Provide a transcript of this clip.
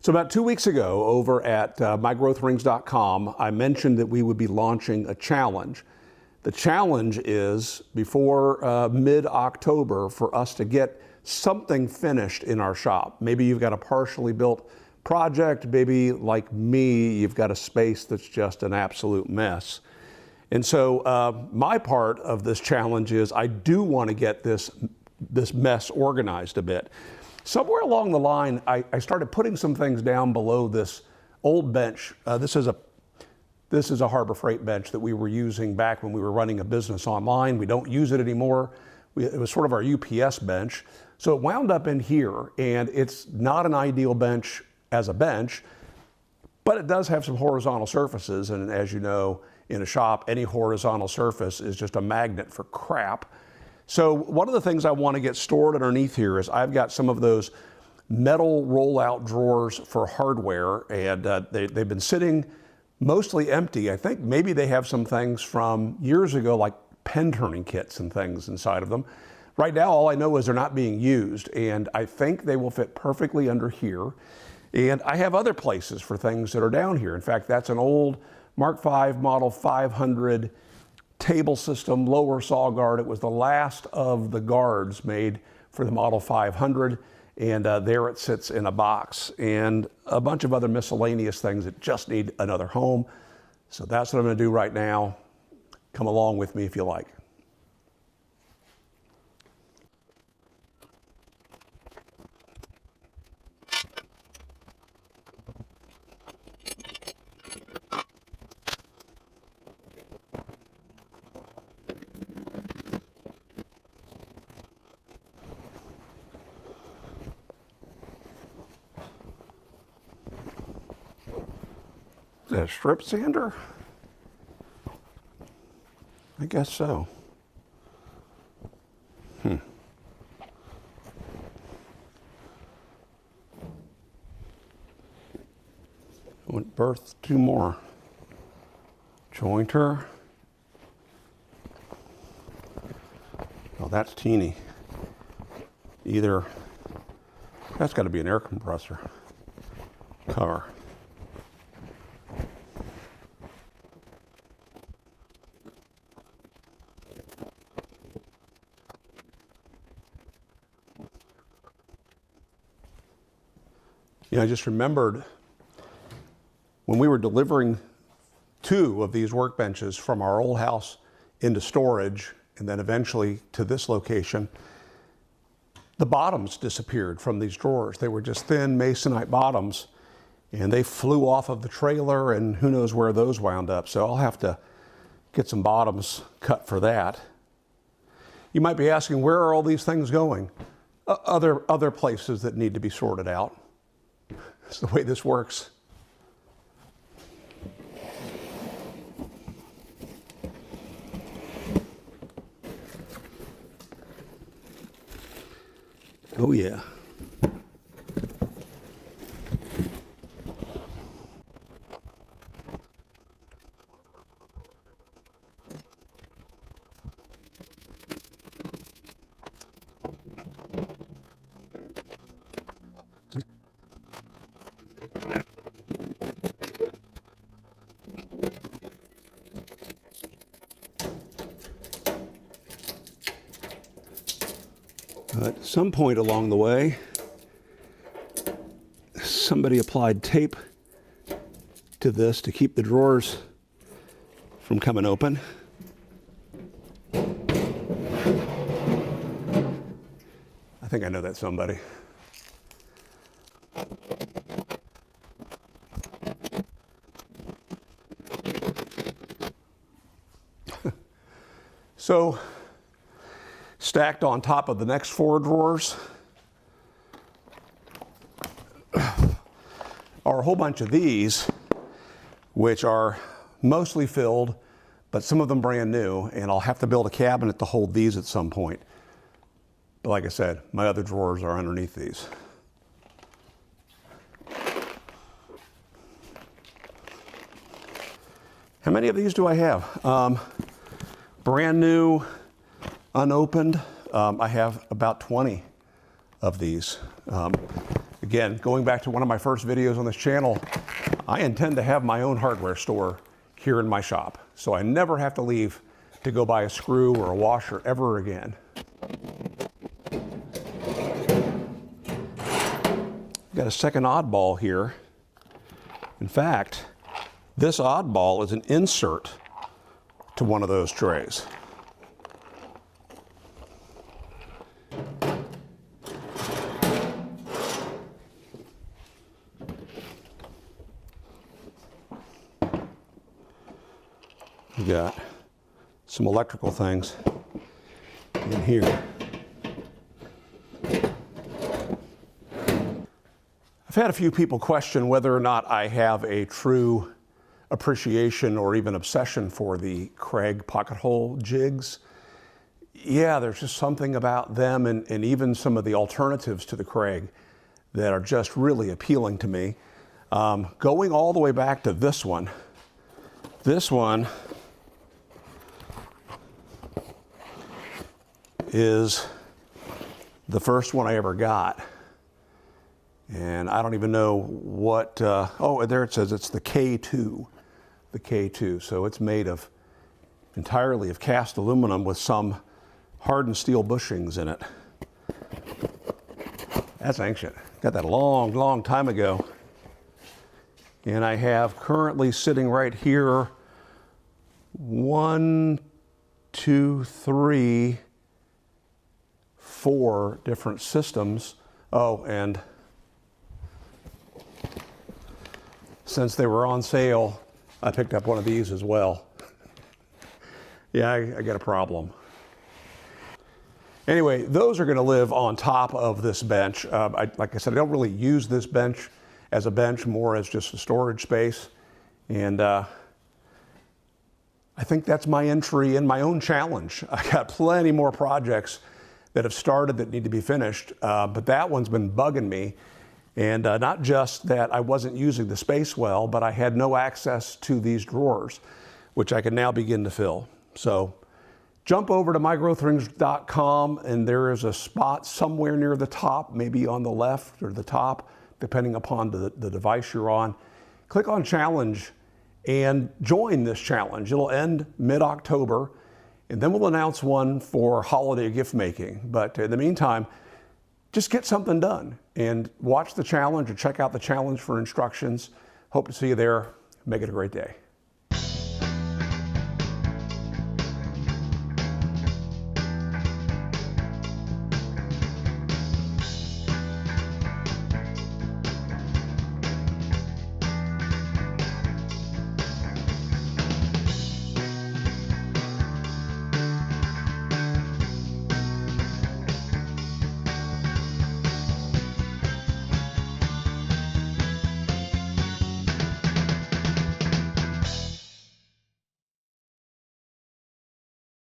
So about 2 weeks ago over at mygrowthrings.com, I mentioned that we would be launching a challenge. The challenge is before mid-October for us to get something finished in our shop. Maybe you've got a partially built project, maybe like me, you've got a space that's just an absolute mess. And so my part of this challenge is I do want to get this mess organized a bit. Somewhere along the line, I started putting some things down below this old bench. This is a Harbor Freight bench that we were using back when we were running a business online. We don't use it anymore. It was sort of our UPS bench. So it wound up in here, and it's not an ideal bench as a bench, but it does have some horizontal surfaces. And as you know, in a shop, any horizontal surface is just a magnet for crap. So one of the things I want to get stored underneath here is I've got some of those metal rollout drawers for hardware, and they've been sitting mostly empty. I think maybe they have some things from years ago, like pen turning kits and things inside of them. Right now, all I know is they're not being used, and I think they will fit perfectly under here. And I have other places for things that are down here. In fact, that's an old Mark V Model 500 table system, lower saw guard. It was the last of the guards made for the Model 500, and there it sits in a box, and a bunch of other miscellaneous things that just need another home. So that's what I'm going to do right now. Come along with me if you like. Is that a strip sander? I guess so. I went birth 2 more. Jointer. Oh, that's teeny. Either, that's got to be an air compressor cover. I just remembered when we were delivering 2 of these workbenches from our old house into storage and then eventually to this location, the bottoms disappeared from these drawers. They were just thin masonite bottoms, and they flew off of the trailer, and who knows where those wound up. So I'll have to get some bottoms cut for that. You might be asking, where are all these things going? Other places that need to be sorted out. That's the way this works. Oh yeah. At some point along the way, somebody applied tape to this to keep the drawers from coming open. I think I know that somebody. So, stacked on top of the next 4 drawers are a whole bunch of these, which are mostly filled, but some of them brand new, and I'll have to build a cabinet to hold these at some point. But like I said, my other drawers are underneath these. How many of these do I have? Brand new, unopened. I have about 20 of these. Again, going back to one of my first videos on this channel, I intend to have my own hardware store here in my shop, so I never have to leave to go buy a screw or a washer ever again. Got a second oddball here. In fact, this oddball is an insert to one of those trays. We got some electrical things in here. I've had a few people question whether or not I have a true appreciation or even obsession for the Kreg pocket hole jigs. Yeah, there's just something about them and even some of the alternatives to the Kreg that are just really appealing to me. Going all the way back to this one is the first one I ever got. And I don't even know what, oh, there it says it's the K2, the K2. So it's made of entirely of cast aluminum with some hardened steel bushings in it. That's ancient. Got that a long, long time ago. And I have currently sitting right here 1, 2, 3, 4 different systems. Oh, and since they were on sale, I picked up one of these as well. Yeah, I got a problem. Anyway, those are going to live on top of this bench. Like I said, I don't really use this bench as a bench, more as just a storage space. And I think that's my entry in my own challenge. I got plenty more projects that have started that need to be finished, but that one's been bugging me. And not just that I wasn't using the space well, but I had no access to these drawers, which I can now begin to fill. So jump over to mygrowthrings.com, and there is a spot somewhere near the top, maybe on the left or the top, depending upon the device you're on. Click on challenge and join this challenge. It'll end mid-October, and then we'll announce one for holiday gift making. But in the meantime, just get something done and watch the challenge or check out the challenge for instructions. Hope to see you there. Make it a great day.